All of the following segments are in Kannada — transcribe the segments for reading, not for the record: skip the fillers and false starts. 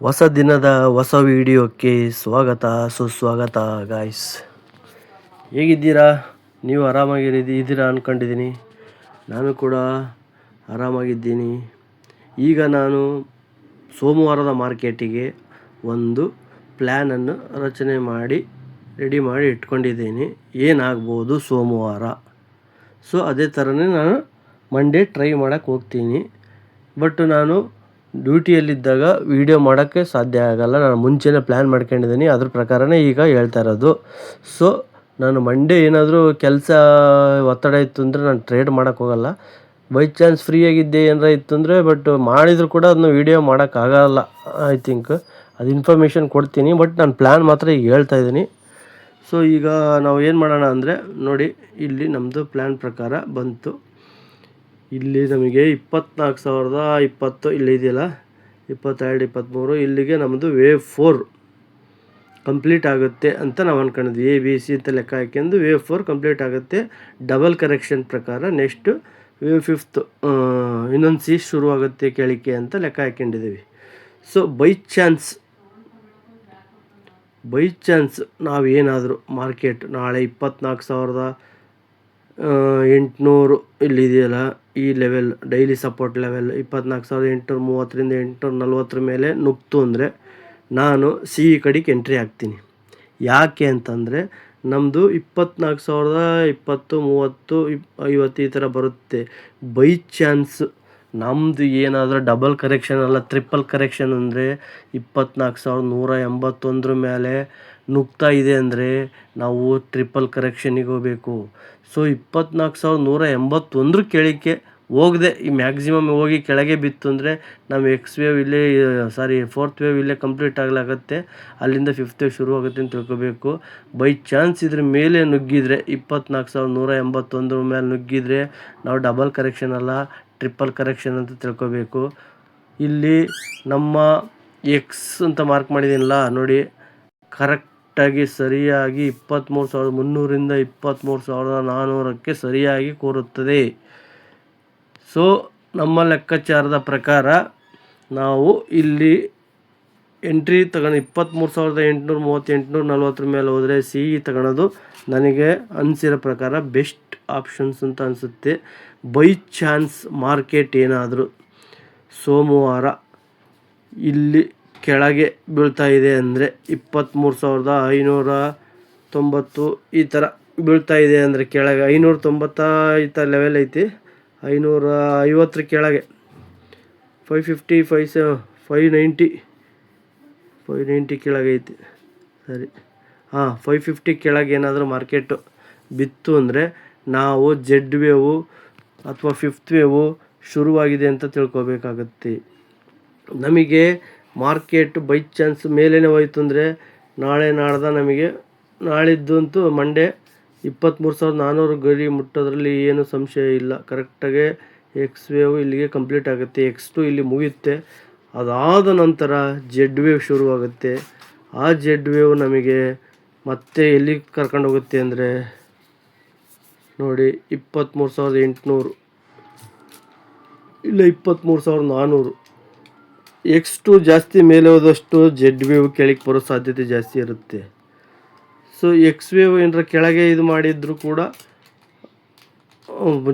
ಹೊಸ ದಿನದ ಹೊಸ ವಿಡಿಯೋಕ್ಕೆ ಸ್ವಾಗತ ಸುಸ್ವಾಗತ ಗಾಯ್ಸ್. ಹೇಗಿದ್ದೀರಾ? ನೀವು ಇದ್ದೀರಾ ಅಂದ್ಕೊಂಡಿದ್ದೀನಿ. ನಾನು ಕೂಡ ಆರಾಮಾಗಿದ್ದೀನಿ. ಈಗ ನಾನು ಸೋಮವಾರದ ಮಾರ್ಕೆಟಿಗೆ ಒಂದು ಪ್ಲ್ಯಾನನ್ನು ರಚನೆ ಮಾಡಿ ರೆಡಿ ಮಾಡಿ ಇಟ್ಕೊಂಡಿದ್ದೀನಿ. ಏನಾಗ್ಬೋದು ಸೋಮವಾರ. ಸೊ ಅದೇ ಥರನೇ ನಾನು ಮಂಡೇ ಟ್ರೈ ಮಾಡೋಕ್ಕೆ ಹೋಗ್ತೀನಿ. ಬಟ್ ನಾನು ಡ್ಯೂಟಿಯಲ್ಲಿದ್ದಾಗ ವೀಡಿಯೋ ಮಾಡೋಕ್ಕೆ ಸಾಧ್ಯ ಆಗೋಲ್ಲ. ನಾನು ಮುಂಚೆನೇ ಪ್ಲ್ಯಾನ್ ಮಾಡ್ಕೊಂಡಿದ್ದೀನಿ, ಅದ್ರ ಪ್ರಕಾರನೇ ಈಗ ಹೇಳ್ತಾ ಇರೋದು. ಸೊ ನಾನು ಮಂಡೇ ಏನಾದರೂ ಕೆಲಸ ಒತ್ತಡ ಇತ್ತು ಅಂದರೆ ನಾನು ಟ್ರೇಡ್ ಮಾಡೋಕ್ಕೆ ಹೋಗಲ್ಲ. ಬೈ ಚಾನ್ಸ್ ಫ್ರೀಯಾಗಿದ್ದೆ ಏನಾರ ಇತ್ತು ಅಂದರೆ, ಬಟ್ ಮಾಡಿದರೂ ಕೂಡ ಅದನ್ನ ವೀಡಿಯೋ ಮಾಡೋಕ್ಕಾಗಲ್ಲ. ಐ ಥಿಂಕ್ ಅದು ಇನ್ಫಾರ್ಮೇಷನ್ ಕೊಡ್ತೀನಿ, ಬಟ್ ನಾನು ಪ್ಲ್ಯಾನ್ ಮಾತ್ರ ಈಗ ಹೇಳ್ತಾ ಇದ್ದೀನಿ. ಸೊ ಈಗ ನಾವು ಏನು ಮಾಡೋಣ ಅಂದರೆ, ನೋಡಿ ಇಲ್ಲಿ ನಮ್ಮದು ಪ್ಲ್ಯಾನ್ ಪ್ರಕಾರ ಬಂತು. ಇಲ್ಲಿ ನಮಗೆ 24,020 ಇಲ್ಲಿ ಇದೆಯಲ್ಲ, 22, 23 ಇಲ್ಲಿಗೆ ನಮ್ಮದು ವೇವ್ 4 ಕಂಪ್ಲೀಟ್ ಆಗುತ್ತೆ ಅಂತ ನಾವು ಅಂದ್ಕೊಂಡಿದ್ವಿ. ABC ಅಂತ ಲೆಕ್ಕ ಹಾಕ್ಯಂಡು ವೇವ್ 4 ಕಂಪ್ಲೀಟ್ ಆಗುತ್ತೆ. ಡಬಲ್ ಕರೆಕ್ಷನ್ ಪ್ರಕಾರ ನೆಕ್ಸ್ಟು ವೇವ್ 5 ಇನ್ನೊಂದು C ಶುರುವಾಗುತ್ತೆ ಕೆಳಿಕೆ ಅಂತ ಲೆಕ್ಕ ಹಾಕ್ಕೊಂಡಿದ್ದೀವಿ. ಸೊ ಬೈ ಚಾನ್ಸ್ ನಾವೇನಾದರೂ ಮಾರ್ಕೆಟ್ ನಾಳೆ 24,800 ಇಲ್ಲಿದೆಯಲ್ಲ, ಈ ಲೆವೆಲ್ ಡೈಲಿ ಸಪೋರ್ಟ್ ಲೆವೆಲ್ 24,830ರಿಂದ 840 ಮೇಲೆ ನುಗ್ತು ಅಂದರೆ ನಾನು CE ಕಡೆಗೆ ಎಂಟ್ರಿ ಆಗ್ತೀನಿ. ಯಾಕೆ ಅಂತಂದರೆ ನಮ್ಮದು 24,020, 30, 50 ಈ ಥರ ಬರುತ್ತೆ. ಬೈ ಚಾನ್ಸ್ ನಮ್ಮದು ಏನಾದರೂ ಡಬಲ್ ಕರೆಕ್ಷನ್ ಅಲ್ಲ ಟ್ರಿಪಲ್ ಕರೆಕ್ಷನ್ ಅಂದರೆ 24,181 ಮೇಲೆ ನುಗ್ತಾ ಇದೆ ಅಂದರೆ ನಾವು ಟ್ರಿಪಲ್ ಕರೆಕ್ಷನಿಗೆ ಹೋಗಬೇಕು. ಸೊ 24,181 ಕೆಳಕ್ಕೆ ಹೋಗದೆ ಈ ಮ್ಯಾಕ್ಸಿಮಮ್ ಹೋಗಿ ಕೆಳಗೆ ಬಿತ್ತು ಅಂದರೆ ನಾವು ಫೋರ್ತ್ ವೇವ್ ಇಲ್ಲೇ ಕಂಪ್ಲೀಟ್ ಆಗಲಾಗತ್ತೆ. ಅಲ್ಲಿಂದ 5th ವೇವ್ ಶುರುವಾಗುತ್ತೆ ಅಂತ ತಿಳ್ಕೊಬೇಕು. ಬೈ ಚಾನ್ಸ್ ಇದ್ರ ಮೇಲೆ ನುಗ್ಗಿದರೆ 24,181 ಮೇಲೆ ನುಗ್ಗಿದರೆ ನಾವು ಡಬಲ್ ಕರೆಕ್ಷನ್ ಅಲ್ಲ ಟ್ರಿಪಲ್ ಕರೆಕ್ಷನ್ ಅಂತ ತಿಳ್ಕೊಬೇಕು. ಇಲ್ಲಿ ನಮ್ಮ ಎಕ್ಸ್ ಅಂತ ಮಾರ್ಕ್ ಮಾಡಿದ್ದೀನಲ್ಲ ನೋಡಿ, ಕರೆಕ್ಟಾಗಿ ಸರಿಯಾಗಿ 23,300ರಿಂದ 23,400ಕ್ಕೆ ಸರಿಯಾಗಿ ಕೂರುತ್ತದೆ. ಸೊ ನಮ್ಮ ಲೆಕ್ಕಾಚಾರದ ಪ್ರಕಾರ ನಾವು ಇಲ್ಲಿ ಎಂಟ್ರಿ ತಗೊಂಡು 23,830, 840 ಮೇಲೆ ಹೋದರೆ CE ತಗೊಳೋದು ನನಗೆ ಅನಿಸಿರೋ ಪ್ರಕಾರ ಬೆಸ್ಟ್ ಆಪ್ಷನ್ಸ್ ಅಂತ ಅನಿಸುತ್ತೆ. ಬೈ ಚಾನ್ಸ್ ಮಾರ್ಕೆಟ್ ಏನಾದರೂ ಸೋಮವಾರ ಇಲ್ಲಿ ಕೆಳಗೆ ಬೀಳ್ತಾ ಇದೆ ಅಂದರೆ 23,590 ಈ ಥರ ಬೀಳ್ತಾ ಇದೆ ಅಂದರೆ ಕೆಳಗೆ 590 ಈ ಥರ ಲೆವೆಲ್ ಐತಿ. 550 ಕೆಳಗೆ 550, 590 ಕೆಳಗೆ ಐತಿ. ಸರಿ, 550 ಕೆಳಗೆ ಏನಾದರೂ ಮಾರ್ಕೆಟು ಬಿತ್ತು ಅಂದರೆ ನಾವು ಜೆಡ್ ವೇವು ಅಥವಾ 5th ವೇವು ಶುರುವಾಗಿದೆ ಅಂತ ತಿಳ್ಕೊಬೇಕಾಗತ್ತೆ. ನಮಗೆ ಮಾರ್ಕೆಟ್ ಬೈ ಚಾನ್ಸ್ ಮೇಲೇ ಹೋಯ್ತು ಅಂದರೆ ನಾಳೆ ನಮಗೆ ನಾಳಿದ್ದಂತೂ ಮಂಡೇ 23,400 ಗರಿ ಮುಟ್ಟೋದ್ರಲ್ಲಿ ಏನು ಸಂಶಯ ಇಲ್ಲ. ಕರೆಕ್ಟಾಗಿ ಎಕ್ಸ್ ವೇವ್ ಇಲ್ಲಿಗೆ ಕಂಪ್ಲೀಟ್ ಆಗುತ್ತೆ, X2 ಇಲ್ಲಿ ಮುಗಿಯುತ್ತೆ. ಅದಾದ ನಂತರ ಜೆಡ್ ವೇವ್ ಶುರುವಾಗುತ್ತೆ. ಆ ಜೆಡ್ ವೇವ್ ನಮಗೆ ಮತ್ತೆ ಎಲ್ಲಿಗೆ ಕರ್ಕೊಂಡು ಹೋಗುತ್ತೆ ಅಂದರೆ ನೋಡಿ 23,800 ಇಲ್ಲ 23,400. X2 ಜಾಸ್ತಿ ಮೇಲೆ ಹೋದಷ್ಟು ಜೆಡ್ ವೇವ್ ಕೆಳಗೆ ಬರೋ ಸಾಧ್ಯತೆ ಜಾಸ್ತಿ ಇರುತ್ತೆ. ಸೊ ಎಕ್ಸ್ ವೇವ್ ಏನಾರ ಕೆಳಗೆ ಇದು ಮಾಡಿದರೂ ಕೂಡ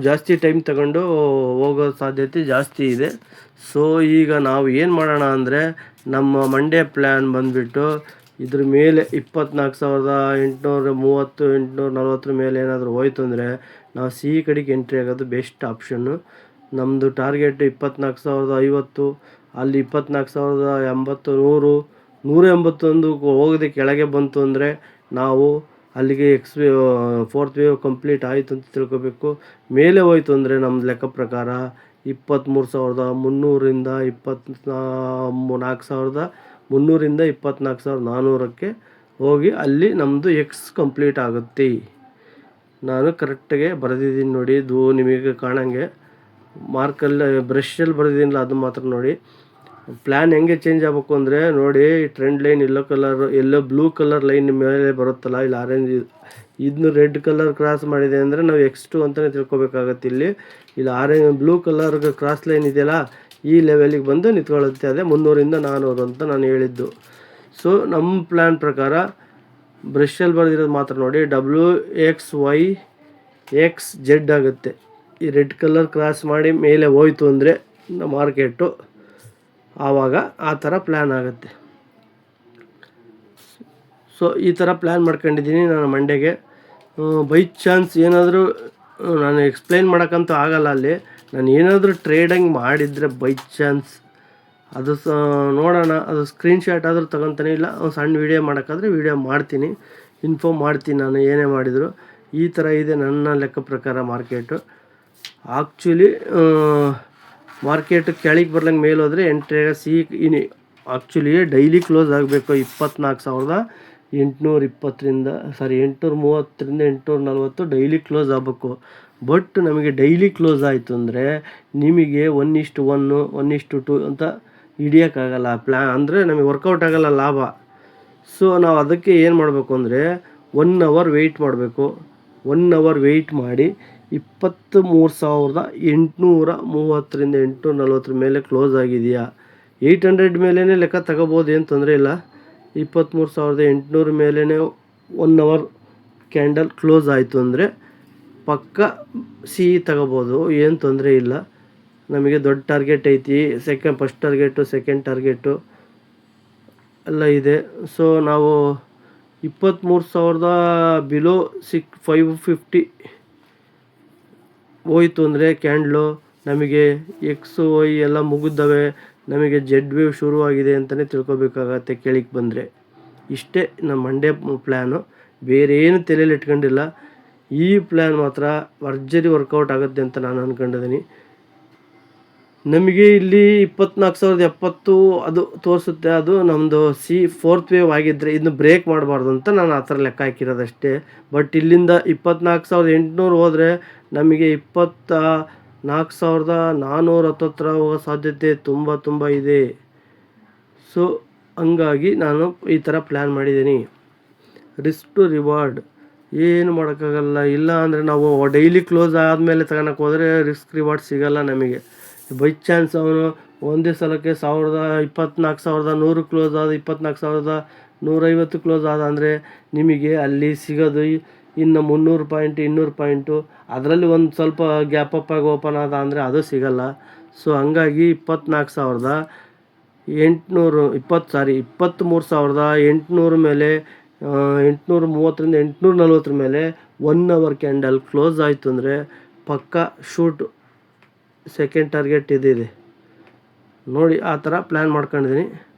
ಜಾಸ್ತಿ ಟೈಮ್ ತಗೊಂಡು ಹೋಗೋ ಸಾಧ್ಯತೆ ಜಾಸ್ತಿ ಇದೆ. ಸೊ ಈಗ ನಾವು ಏನು ಮಾಡೋಣ ಅಂದರೆ ನಮ್ಮ ಮಂಡೇ ಪ್ಲ್ಯಾನ್ ಬಂದುಬಿಟ್ಟು ಇದ್ರ ಮೇಲೆ 24,830, 840 ಮೇಲೆ ಏನಾದರೂ ಹೋಯ್ತು ಅಂದರೆ ನಾವು CE ಕಡೆಗೆ ಎಂಟ್ರಿ ಆಗೋದು ಬೆಸ್ಟ್ ಆಪ್ಷನ್ನು. ನಮ್ಮದು ಟಾರ್ಗೆಟ್ 24,050, ಅಲ್ಲಿ 24,080, 181 ಹೋಗದೆ ಕೆಳಗೆ ಬಂತು ಅಂದರೆ ನಾವು ಅಲ್ಲಿಗೆ ಫೋರ್ತ್ ವೇವ್ ಕಂಪ್ಲೀಟ್ ಆಯಿತು ಅಂತ ತಿಳ್ಕೊಬೇಕು. ಮೇಲೆ ಹೋಯ್ತು ಅಂದರೆ ನಮ್ಮ ಲೆಕ್ಕ ಪ್ರಕಾರ 23,300ರಿಂದ 24,300ರಿಂದ 24,400ಕ್ಕೆ ಹೋಗಿ ಅಲ್ಲಿ ನಮ್ಮದು ಎಕ್ಸ್ ಕಂಪ್ಲೀಟ್ ಆಗುತ್ತೆ. ನಾನು ಕರೆಕ್ಟಾಗೆ ಬರೆದಿದ್ದೀನಿ ನೋಡಿ, ಇದು ನಿಮಗೆ ಕಾಣಂಗೆ ಮಾರ್ಕಲ್ಲಿ ಬ್ರಷಲ್ಲಿ ಬರೆದಿದ್ದೀನಲ್ಲ ಅದು ಮಾತ್ರ ನೋಡಿ. ಪ್ಲ್ಯಾನ್ ಹೆಂಗೆ ಚೇಂಜ್ ಆಗಬೇಕು ಅಂದರೆ ನೋಡಿ, ಟ್ರೆಂಡ್ ಲೈನ್ ಎಲ್ಲೋ ಬ್ಲೂ ಕಲರ್ ಲೈನ್ ಮೇಲೆ ಬರುತ್ತಲ್ಲ, ಇಲ್ಲಿ ಇದನ್ನು ರೆಡ್ ಕಲರ್ ಕ್ರಾಸ್ ಮಾಡಿದೆ ಅಂದರೆ ನಾವು X2 ಅಂತಲೇ ತಿಳ್ಕೊಬೇಕಾಗತ್ತೆ. ಇಲ್ಲಿ orange blue colour cross line ಇದೆಯಲ್ಲ, ಈ ಲೆವೆಲಿಗೆ ಬಂದು ನಿಂತ್ಕೊಳ್ಳುತ್ತೆ. ಅದೇ 300ರಿಂದ 400 ಅಂತ ನಾನು ಹೇಳಿದ್ದು. ಸೊ ನಮ್ಮ ಪ್ಲ್ಯಾನ್ ಪ್ರಕಾರ ಬ್ರಷಲ್ಲಿ ಬರೆದಿರೋದು ಮಾತ್ರ ನೋಡಿ, WXYXZ ಆಗುತ್ತೆ. ಈ ರೆಡ್ ಕಲರ್ ಕ್ರಾಸ್ ಮಾಡಿ ಮೇಲೆ ಹೋಯ್ತು ಅಂದರೆ ಮಾರ್ಕೆಟು, ಆವಾಗ ಆ ಥರ ಪ್ಲ್ಯಾನ್ ಆಗುತ್ತೆ. ಸೊ ಈ ಥರ ಪ್ಲ್ಯಾನ್ ಮಾಡ್ಕೊಂಡಿದ್ದೀನಿ ನಾನು ಮಂಡೆಗೆ. ಬೈ ಚಾನ್ಸ್ ಏನಾದರೂ ನಾನು ಎಕ್ಸ್ಪ್ಲೈನ್ ಮಾಡೋಕ್ಕಂತೂ ಆಗಲ್ಲ. ಅಲ್ಲಿ ನಾನು ಏನಾದರೂ ಟ್ರೇಡಿಂಗ್ ಮಾಡಿದರೆ ಬೈ ಚಾನ್ಸ್ ಅದು ನೋಡೋಣ, ಅದು ಸ್ಕ್ರೀನ್ಶಾಟ್ ಆದರೂ ತೊಗೊತಾನೆ, ಇಲ್ಲ ಸಣ್ಣ ವೀಡಿಯೋ ಮಾಡೋಕ್ಕಾದ್ರೆ ವೀಡಿಯೋ ಮಾಡ್ತೀನಿ, ಇನ್ಫಾರ್ಮ್ ಮಾಡ್ತೀನಿ ನಾನು ಏನೇ ಮಾಡಿದರು. ಈ ಥರ ಇದೆ ನನ್ನ ಲೆಕ್ಕ ಪ್ರಕಾರ ಮಾರ್ಕೆಟು. ಆ್ಯಕ್ಚುಲಿ ಮಾರ್ಕೆಟ್ ಕೆಳಗೆ ಬರ್ಲಂಗೆ ಮೇಲೆ ಹೋದರೆ ಆ್ಯಕ್ಚುಲಿ ಡೈಲಿ ಕ್ಲೋಸ್ ಆಗಬೇಕು 24,830ರಿಂದ 830ರಿಂದ 840 ಡೈಲಿ ಕ್ಲೋಸ್ ಆಗಬೇಕು. ಬಟ್ ನಮಗೆ ಡೈಲಿ ಕ್ಲೋಸ್ ಆಯಿತು ಅಂದರೆ ನಿಮಗೆ 1:1 1:2 ಅಂತ ಹಿಡಿಯೋಕ್ಕಾಗಲ್ಲ ಅಂದರೆ ನಮಗೆ ವರ್ಕೌಟ್ ಆಗಲ್ಲ ಲಾಭ. ಸೊ ನಾವು ಅದಕ್ಕೆ ಏನು ಮಾಡಬೇಕು ಅಂದರೆ 1 ಅವರ್ ವೆಯ್ಟ್ ಮಾಡಬೇಕು. 1 ಅವರ್ ವೆಯ್ಟ್ ಮಾಡಿ 23,830ರಿಂದ 840 ಮೇಲೆ ಕ್ಲೋಸ್ ಆಗಿದೆಯಾ, 800 ಮೇಲೇ ಲೆಕ್ಕ ತಗೋಬೋದು, ಏನು ತೊಂದರೆ ಇಲ್ಲ. 23,800 ಮೇಲೇ 1 ಅವರ್ ಕ್ಯಾಂಡಲ್ ಕ್ಲೋಸ್ ಆಯಿತು ಅಂದರೆ ಪಕ್ಕ ತಗೋಬೋದು, ಏನು ತೊಂದರೆ ಇಲ್ಲ. ನಮಗೆ ದೊಡ್ಡ ಟಾರ್ಗೆಟ್ ಐತಿ, ಫಸ್ಟ್ ಟಾರ್ಗೆಟು ಸೆಕೆಂಡ್ ಟಾರ್ಗೆಟು ಎಲ್ಲ ಇದೆ. ಸೊ ನಾವು 23,000 ಬಿಲೋ 550 ಹೋಯ್ತು ಅಂದರೆ ಕ್ಯಾಂಡ್ಲು ನಮಗೆ XY ಎಲ್ಲ ಮುಗಿದವೆ, ನಮಗೆ ಜೆಡ್ ವೇವ್ ಶುರುವಾಗಿದೆ ಅಂತಲೇ ತಿಳ್ಕೊಬೇಕಾಗತ್ತೆ ಕೆಳಗೆ ಬಂದರೆ. ಇಷ್ಟೇ ನಮ್ಮ ಮಂಡೇ ಪ್ಲ್ಯಾನು, ಬೇರೆ ಏನು ತಲೆಯಲ್ಲಿ ಇಟ್ಕೊಂಡಿಲ್ಲ. ಈ ಪ್ಲ್ಯಾನ್ ಮಾತ್ರ ಭರ್ಜರಿ ವರ್ಕೌಟ್ ಆಗುತ್ತೆ ಅಂತ ನಾನು ಅಂದ್ಕೊಂಡಿದ್ದೀನಿ. ನಮಗೆ ಇಲ್ಲಿ 24,070 ಅದು ತೋರಿಸುತ್ತೆ. ಅದು ನಮ್ಮದು ಫೋರ್ತ್ ವೇವ್ ಆಗಿದ್ದರೆ ಇದನ್ನು ಬ್ರೇಕ್ ಮಾಡಬಾರ್ದು ಅಂತ ನಾನು ಆ ಥರ ಲೆಕ್ಕ ಹಾಕಿರೋದಷ್ಟೇ. ಬಟ್ ಇಲ್ಲಿಂದ 24,800 ಹೋದರೆ ನಮಗೆ 24,410 ಹತ್ರ ಹೋಗೋ ಸಾಧ್ಯತೆ ತುಂಬ ಇದೆ. ಸೊ ಹಂಗಾಗಿ ನಾನು ಈ ಥರ ಪ್ಲ್ಯಾನ್ ಮಾಡಿದ್ದೀನಿ. ರಿಸ್ಕ್ ಟು ರಿವಾರ್ಡ್ ಏನು ಮಾಡೋಕ್ಕಾಗಲ್ಲ. ಇಲ್ಲ ಅಂದರೆ ನಾವು ಡೈಲಿ ಕ್ಲೋಸ್ ಆದಮೇಲೆ ತಗೊಳಕ್ಕೆ ಹೋದರೆ ರಿಸ್ಕ್ ರಿವಾರ್ಡ್ ಸಿಗೋಲ್ಲ ನಮಗೆ. ಬೈ ಚಾನ್ಸ್ ಅವನು ಒಂದೇ ಸಲಕ್ಕೆ 24,100 ಕ್ಲೋಸ್ ಆದ, 24,150 ಕ್ಲೋಸ್ ಆದ ಅಂದರೆ ನಿಮಗೆ ಅಲ್ಲಿ ಸಿಗೋದು ಇನ್ನು 300 ಪಾಯಿಂಟ್ 200 ಪಾಯಿಂಟು. ಅದರಲ್ಲಿ ಒಂದು ಸ್ವಲ್ಪ ಗ್ಯಾಪ್ ಅಪ್ ಆಗಿ ಓಪನ್ ಆದ ಅಂದರೆ ಅದು ಸಿಗೋಲ್ಲ. ಸೊ ಹಂಗಾಗಿ 23,800 ಮೇಲೆ 830ರಿಂದ 840 ಮೇಲೆ 1 ಅವರ್ ಕ್ಯಾಂಡಲ್ ಕ್ಲೋಸ್ ಆಯಿತು ಅಂದರೆ ಪಕ್ಕ ಶೂಟ್ ಸೆಕೆಂಡ್ ಟಾರ್ಗೆಟ್ ಇದೆ ನೋಡಿ. ಆ ಥರ ಪ್ಲ್ಯಾನ್ ಮಾಡ್ಕೊಂಡಿದ್ದೀನಿ.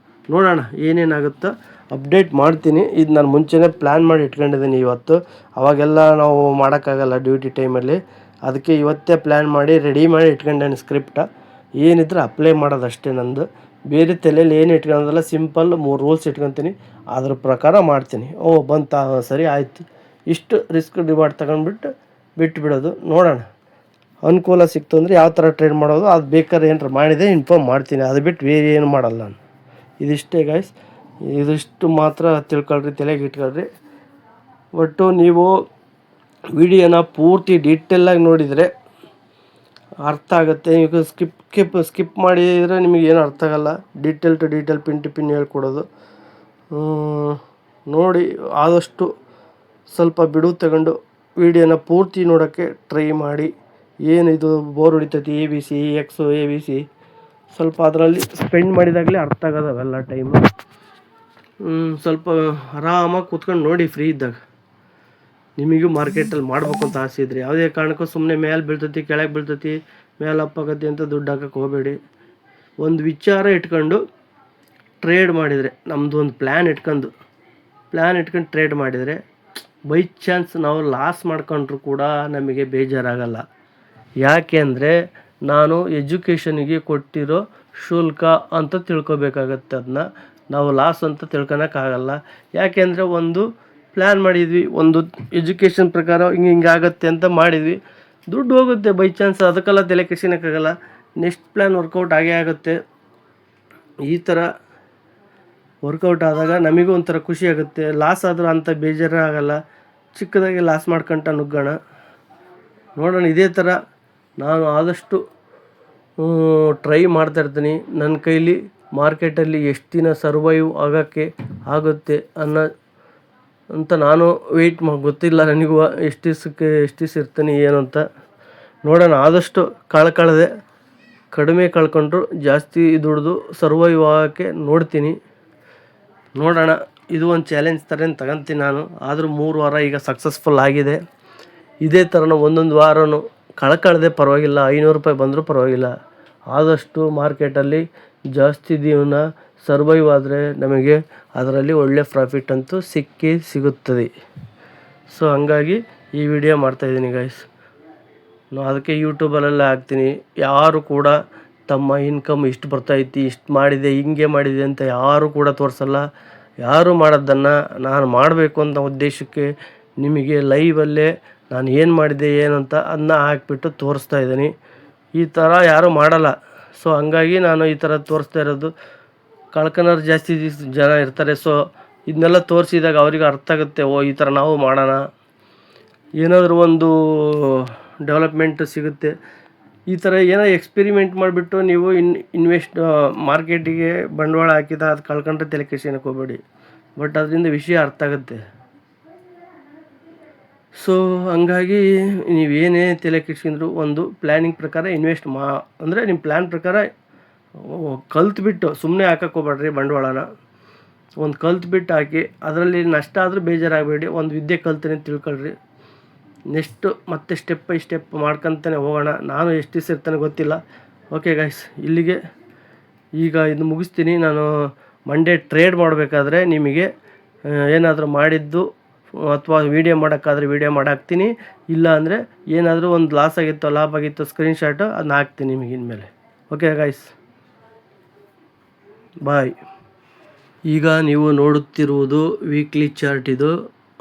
ನೋಡೋಣ ಏನೇನಾಗುತ್ತೋ ಅಪ್ಡೇಟ್ ಮಾಡ್ತೀನಿ. ಇದು ನಾನು ಮುಂಚೆನೇ ಪ್ಲ್ಯಾನ್ ಮಾಡಿ ಇಟ್ಕೊಂಡಿದ್ದೀನಿ ಇವತ್ತು. ಅವಾಗೆಲ್ಲ ನಾವು ಮಾಡೋಕ್ಕಾಗಲ್ಲ ಡ್ಯೂಟಿ ಟೈಮಲ್ಲಿ, ಅದಕ್ಕೆ ಇವತ್ತೇ ಪ್ಲ್ಯಾನ್ ಮಾಡಿ ರೆಡಿ ಮಾಡಿ ಇಟ್ಕೊಂಡೇನೆ ಸ್ಕ್ರಿಪ್ಟ. ಏನಿದ್ರೆ ಅಪ್ಲೈ ಮಾಡೋದಷ್ಟೇ ನಂದು. ಬೇರೆ ತಲೆಯಲ್ಲಿ ಏನು ಇಟ್ಕೊಳ್ಳೋದಲ್ಲ, ಸಿಂಪಲ್ 3 ರೂಲ್ಸ್ ಇಟ್ಕೊತೀನಿ, ಅದ್ರ ಪ್ರಕಾರ ಮಾಡ್ತೀನಿ. ಬಂತಾ ಸರಿ ಆಯಿತು, ಇಷ್ಟು ರಿಸ್ಕ್ ರಿವಾರ್ಡ್ ತಗೊಂಡ್ಬಿಟ್ಟು ಬಿಟ್ಟುಬಿಡೋದು. ನೋಡೋಣ ಅನುಕೂಲ ಸಿಕ್ತು ಅಂದರೆ ಯಾವ ಥರ ಟ್ರೇಡ್ ಮಾಡೋದು, ಅದು ಬೇಕಾದ್ರೆ ಏನಾರು ಮಾಡಿದೆ ಇನ್ಫಾರ್ಮ್ ಮಾಡ್ತೀನಿ. ಅದು ಬಿಟ್ಟು ಬೇರೆ ಏನು ಮಾಡಲ್ಲ ನಾನು. ಇದಿಷ್ಟೇ ಗಾಯ್ಸ್, ಇದಿಷ್ಟು ಮಾತ್ರ ತಿಳ್ಕೊಳ್ರಿ, ತಲೆಗೆ ಇಟ್ಕೊಳ್ರಿ. ಒಟ್ಟು ನೀವು ವಿಡಿಯೋನ ಪೂರ್ತಿ ಡೀಟೇಲಾಗಿ ನೋಡಿದರೆ ಅರ್ಥ ಆಗುತ್ತೆ. ಈಗ ಸ್ಕಿಪ್ ಮಾಡಿದರೆ ನಿಮಗೇನು ಅರ್ಥ ಆಗಲ್ಲ. Detail to detail pin to pin ಹೇಳ್ಕೊಡೋದು ನೋಡಿ. ಆದಷ್ಟು ಸ್ವಲ್ಪ ಬಿಡು ತಗೊಂಡು ವಿಡಿಯೋನ ಪೂರ್ತಿ ನೋಡೋಕ್ಕೆ ಟ್ರೈ ಮಾಡಿ. ಏನಿದು ಬೋರ್ ಹೊಡಿತೈತಿ ABC X ABC ಸ್ವಲ್ಪ ಅದರಲ್ಲಿ ಸ್ಪೆಂಡ್ ಮಾಡಿದಾಗಲೇ ಅರ್ಥ ಆಗೋದು ಅವೆಲ್ಲ ಟೈಮು. ಸ್ವಲ್ಪ ಆರಾಮಾಗಿ ಕೂತ್ಕೊಂಡು ನೋಡಿ ಫ್ರೀ ಇದ್ದಾಗ. ನಿಮಗೂ ಮಾರ್ಕೆಟಲ್ಲಿ ಮಾಡ್ಬೇಕು ಅಂತ ಆಸೆ ಇದ್ದರೆ ಯಾವುದೇ ಕಾರಣಕ್ಕೂ ಸುಮ್ಮನೆ ಮೇಲೆ ಬೀಳ್ತೈತಿ ಕೆಳಗೆ ಬೀಳ್ತೈತಿ ಮೇಲೆ ಅಪ್ಪಾಗತ್ತೆ ಅಂತ ದುಡ್ಡು ಹಾಕಕ್ಕೆ ಹೋಗಬೇಡಿ. ಒಂದು ವಿಚಾರ ಇಟ್ಕೊಂಡು ಟ್ರೇಡ್ ಮಾಡಿದರೆ, ನಮ್ಮದು ಒಂದು ಪ್ಲ್ಯಾನ್ ಇಟ್ಕೊಂಡು ಟ್ರೇಡ್ ಮಾಡಿದರೆ ಬೈ ಚಾನ್ಸ್ ನಾವು ಲಾಸ್ ಮಾಡ್ಕೊಂಡ್ರು ಕೂಡ ನಮಗೆ ಬೇಜಾರಾಗಲ್ಲ. ಯಾಕೆ ಅಂದರೆ ನಾನು ಎಜುಕೇಷನಿಗೆ ಕೊಟ್ಟಿರೋ ಶುಲ್ಕ ಅಂತ ತಿಳ್ಕೊಬೇಕಾಗತ್ತೆ. ಅದನ್ನ ನಾವು ಲಾಸ್ ಅಂತ ತಿಳ್ಕೊಳಕ್ಕಾಗಲ್ಲ. ಯಾಕೆಂದರೆ ಒಂದು ಪ್ಲ್ಯಾನ್ ಮಾಡಿದ್ವಿ, ಒಂದು ಎಜುಕೇಷನ್ ಪ್ರಕಾರ ಹಿಂಗಾಗತ್ತೆ ಅಂತ ಮಾಡಿದ್ವಿ, ದುಡ್ಡು ಹೋಗುತ್ತೆ ಬೈ ಚಾನ್ಸ್, ಅದಕ್ಕೆಲ್ಲ ತಲೆ ಕೆಡಿಸ್ಕೊಳಕ್ಕಾಗಲ್ಲ. ನೆಕ್ಸ್ಟ್ ಪ್ಲ್ಯಾನ್ ವರ್ಕೌಟ್ ಆಗೇ ಆಗುತ್ತೆ. ಈ ಥರ ವರ್ಕೌಟ್ ಆದಾಗ ನಮಗೂ ಒಂಥರ ಖುಷಿ ಆಗುತ್ತೆ. ಲಾಸ್ ಆದರೂ ಅಂಥ ಬೇಜಾರು ಆಗಲ್ಲ. ಚಿಕ್ಕದಾಗಿ ಲಾಸ್ ಮಾಡ್ಕೊಂತ ನುಗ್ಗೋಣ. ನೋಡೋಣ, ಇದೇ ಥರ ನಾನು ಆದಷ್ಟು ಟ್ರೈ ಮಾಡ್ತಾಯಿರ್ತೀನಿ. ನನ್ನ ಕೈಲಿ ಮಾರ್ಕೆಟಲ್ಲಿ ಎಷ್ಟು ದಿನ ಸರ್ವೈವ್ ಆಗೋಕ್ಕೆ ಆಗುತ್ತೆ ಅಂತ ನಾನು ವೆಯ್ಟ್ ಗೊತ್ತಿಲ್ಲ ನನಗೂ ಎಷ್ಟು ದಿವಸ ಇರ್ತೀನಿ ಏನು ಅಂತ. ನೋಡೋಣ, ಆದಷ್ಟು ಕಳ್ಕೊಳ್ಳದೆ ಕಡಿಮೆ ಕಳ್ಕೊಂಡ್ರು ಜಾಸ್ತಿ ದುಡ್ದು ಸರ್ವೈವ್ ಆಗೋಕ್ಕೆ ನೋಡ್ತೀನಿ. ನೋಡೋಣ, ಇದು ಒಂದು ಚಾಲೆಂಜ್ ಥರನೇ ತಗೊತೀನಿ ನಾನು. ಆದರೂ 3 ವಾರ ಈಗ ಸಕ್ಸಸ್ಫುಲ್ ಆಗಿದೆ. ಇದೇ ಥರನೂ ಒಂದೊಂದು ವಾರನೂ ಕಳ್ಕೊಳ್ಳದೆ ಪರವಾಗಿಲ್ಲ, 500 ರೂಪಾಯಿ ಬಂದರೂ ಪರವಾಗಿಲ್ಲ. ಆದಷ್ಟು ಮಾರ್ಕೆಟಲ್ಲಿ ಜಾಸ್ತಿ ದಿನ ಸರ್ವೈವ್ ಆದರೆ ನಮಗೆ ಅದರಲ್ಲಿ ಒಳ್ಳೆ ಪ್ರಾಫಿಟ್ ಅಂತೂ ಸಿಗುತ್ತದೆ. ಸೊ ಹಂಗಾಗಿ ಈ ವಿಡಿಯೋ ಮಾಡ್ತಾಯಿದ್ದೀನಿ ಗೈಸ್. ಅದಕ್ಕೆ ಯೂಟ್ಯೂಬಲ್ಲೆಲ್ಲ ಹಾಕ್ತೀನಿ. ಯಾರು ಕೂಡ ತಮ್ಮ ಇನ್ಕಮ್ ಇಷ್ಟು ಬರ್ತೈತಿ, ಇಷ್ಟು ಮಾಡಿದೆ, ಹಿಂಗೆ ಮಾಡಿದೆ ಅಂತ ಯಾರು ಕೂಡ ತೋರಿಸಲ್ಲ. ಯಾರು ಮಾಡೋದನ್ನು ನಾನು ಮಾಡಬೇಕು ಅಂತ ಉದ್ದೇಶಕ್ಕೆ ನಿಮಗೆ ಲೈವಲ್ಲೇ ನಾನು ಏನು ಮಾಡಿದೆ ಏನಂತ ಅದನ್ನ ಹಾಕ್ಬಿಟ್ಟು ತೋರಿಸ್ತಾ ಇದ್ದೀನಿ. ಈ ಥರ ಯಾರೂ ಮಾಡಲ್ಲ. ಸೊ ಹಂಗಾಗಿ ನಾನು ಈ ಥರ ತೋರಿಸ್ತಾ ಇರೋದು. ಕಳ್ಕೊಳೋರು ಜಾಸ್ತಿ ಜನ ಇರ್ತಾರೆ. ಸೊ ಇದನ್ನೆಲ್ಲ ತೋರಿಸಿದಾಗ ಅವ್ರಿಗೆ ಅರ್ಥ ಆಗುತ್ತೆ, ಓ ಈ ಥರ ನಾವು ಮಾಡೋಣ, ಏನಾದರೂ ಒಂದು ಡೆವಲಪ್ಮೆಂಟ್ ಸಿಗುತ್ತೆ. ಈ ಥರ ಏನೋ ಎಕ್ಸ್ಪೆರಿಮೆಂಟ್ ಮಾಡಿಬಿಟ್ಟು ನೀವು ಇನ್ವೆಸ್ಟ್ ಮಾರ್ಕೆಟಿಗೆ ಬಂಡವಾಳ ಹಾಕಿದ ಅದು ಕಳ್ಕೊಂಡ್ರೆ ತಲೆ ಕೆಡಿಸ್ಕೊಳಕ್ಕೆ ಹೋಗಬೇಡಿ. ಬಟ್ ಅದರಿಂದ ವಿಷಯ ಅರ್ಥ ಆಗುತ್ತೆ. ಸೊ ಹಂಗಾಗಿ ನೀವೇನೇ ತಲೆ ಕೆಡಿಸ್ಕೊಂಡ್ರು ಒಂದು ಪ್ಲ್ಯಾನಿಂಗ್ ಪ್ರಕಾರ ಇನ್ವೆಸ್ಟ್ ಅಂದರೆ ನಿಮ್ಮ ಪ್ಲ್ಯಾನ್ ಪ್ರಕಾರ ಕಲ್ತ್ಬಿಟ್ಟು ಸುಮ್ಮನೆ ಹಾಕಕ್ಕೆ ಹೋಗ್ಬೇಡ್ರಿ. ಬಂಡವಾಳನ ಒಂದು ಕಲ್ತ್ಬಿಟ್ಟು ಹಾಕಿ, ಅದರಲ್ಲಿ ನಷ್ಟ ಆದರೂ ಬೇಜಾರಾಗಬೇಡಿ. ಒಂದು ವಿದ್ಯೆ ಕಲ್ತೀನಿ ತಿಳ್ಕೊಳ್ರಿ. ನೆಕ್ಸ್ಟು ಮತ್ತೆ ಸ್ಟೆಪ್ ಬೈ ಸ್ಟೆಪ್ ಮಾಡ್ಕೊತಾನೆ ಹೋಗೋಣ. ನಾನು ಎಷ್ಟು ದಿವಸ ಇರ್ತಾನೆ ಗೊತ್ತಿಲ್ಲ. ಓಕೆ ಗೈಸ್, ಇಲ್ಲಿಗೆ ಈಗ ಇದು ಮುಗಿಸ್ತೀನಿ. ನಾನು ಮಂಡೇ ಟ್ರೇಡ್ ಮಾಡಬೇಕಾದ್ರೆ ನಿಮಗೆ ಏನಾದರೂ ಮಾಡಿದ್ದು ಅಥವಾ ವೀಡಿಯೋ ಮಾಡೋಕ್ಕಾದ್ರೆ ವೀಡಿಯೋ ಮಾಡಾಕ್ತೀನಿ. ಇಲ್ಲ ಅಂದರೆ ಏನಾದರೂ ಒಂದು ಲಾಸ್ ಆಗಿತ್ತು ಲಾಭ ಆಗಿತ್ತು ಸ್ಕ್ರೀನ್ಶಾಟು ಅದನ್ನ ಹಾಕ್ತೀನಿ ನಿಮಗೆ ಇನ್ಮೇಲೆ. ಓಕೆ ಗೈಸ್, ಬಾಯ್. ಈಗ ನೀವು ನೋಡುತ್ತಿರುವುದು ವೀಕ್ಲಿ ಚಾರ್ಟ್. ಇದು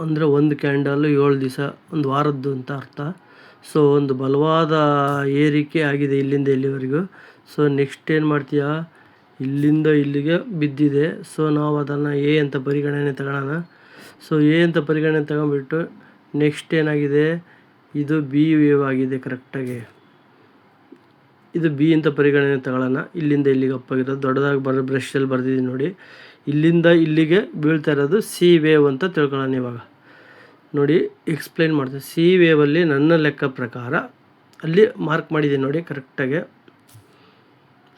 ಅಂದರೆ ಒಂದು ಕ್ಯಾಂಡಲ್ಲು 7 ದಿವಸ, ಒಂದು ವಾರದ್ದು ಅಂತ ಅರ್ಥ. ಸೊ ಒಂದು ಬಲವಾದ ಏರಿಕೆ ಆಗಿದೆ ಇಲ್ಲಿಂದ ಇಲ್ಲಿವರೆಗೂ. ಸೊ ನೆಕ್ಸ್ಟ್ ಏನು ಮಾಡ್ತೀಯಾ, ಇಲ್ಲಿಂದ ಇಲ್ಲಿಗೆ ಬಿದ್ದಿದೆ. ಸೊ ನಾವು ಅದನ್ನು ಎ ಅಂತ ಪರಿಗಣನೆ ತಗೊಳ್ಳೋಣ. ಸೊ ಎ ಅಂತ ಪರಿಗಣನೆ ತಗೊಂಡ್ಬಿಟ್ಟು ನೆಕ್ಸ್ಟ್ ಏನಾಗಿದೆ, ಇದು ಬಿ ವೇವ್ ಆಗಿದೆ ಕರೆಕ್ಟಾಗಿ. ಇದು ಬಿ ಅಂತ ಪರಿಗಣನೆ ತಗೊಳ್ಳೋಣ. ಇಲ್ಲಿಂದ ಇಲ್ಲಿಗೆ ಅಪ್ಪಾಗಿರೋದು ದೊಡ್ಡದಾಗಿ ಬ್ರಷಲ್ಲಿ ಬರೆದಿದ್ದೀನಿ ನೋಡಿ. ಇಲ್ಲಿಂದ ಇಲ್ಲಿಗೆ ಬೀಳ್ತಾ ಇರೋದು ಸಿ ವೇವ್ ಅಂತ ತಿಳ್ಕೊಳ್ಳೋಣ. ಇವಾಗ ನೋಡಿ ಎಕ್ಸ್ಪ್ಲೈನ್ ಮಾಡ್ತೀನಿ. ಸಿ ವೇವಲ್ಲಿ ನನ್ನ ಲೆಕ್ಕ ಪ್ರಕಾರ ಅಲ್ಲಿ ಮಾರ್ಕ್ ಮಾಡಿದ್ದೀನಿ ನೋಡಿ ಕರೆಕ್ಟಾಗಿ.